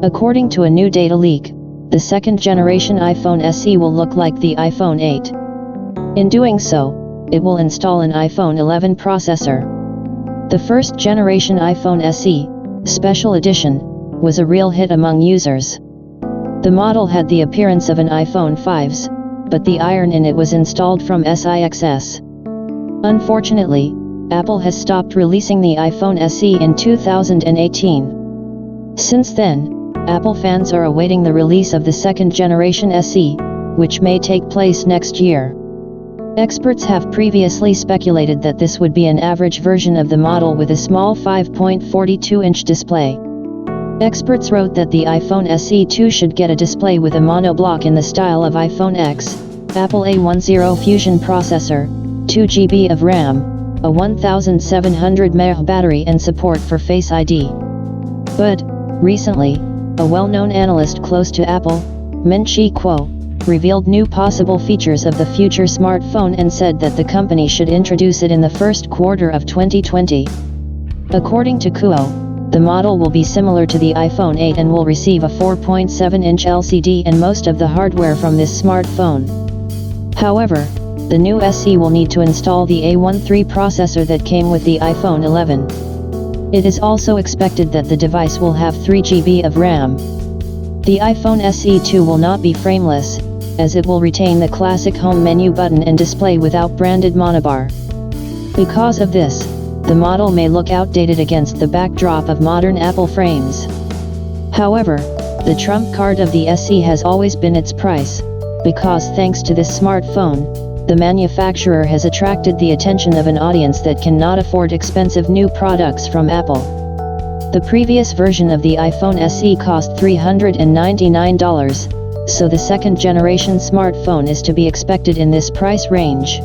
According to a new data leak, the second-generation iPhone SE will look like the iPhone 8. In doing so, it will install an iPhone 11 processor. The first-generation iPhone SE, Special Edition, was a real hit among users. The model had the appearance of an iPhone 5's, but the iron in it was installed from SIXS. Unfortunately, Apple has stopped releasing the iPhone SE in 2018. Since then, Apple fans are awaiting the release of the second-generation SE, which may take place next year. Experts have previously speculated that this would be an average version of the model with a small 5.42-inch display. Experts wrote that the iPhone SE2 should get a display with a monoblock in the style of iPhone X, Apple A10 Fusion processor, 2 GB of RAM, a 1700 mAh battery and support for Face ID. But, recently, a well-known analyst close to Apple, Min-Chi Kuo, revealed new possible features of the future smartphone and said that the company should introduce it in the first quarter of 2020. According to Kuo, the model will be similar to the iPhone 8 and will receive a 4.7-inch LCD and most of the hardware from this smartphone. However, the new SE will need to install the A13 processor that came with the iPhone 11. It is also expected that the device will have 3 GB of RAM. The iPhone SE2 will not be frameless, as it will retain the classic home menu button and display without branded monobar. Because of this, the model may look outdated against the backdrop of modern Apple frames. However, the trump card of the SE has always been its price, because thanks to this smartphone, the manufacturer has attracted the attention of an audience that cannot afford expensive new products from Apple. The previous version of the iPhone SE cost $399, so the second-generation smartphone is to be expected in this price range.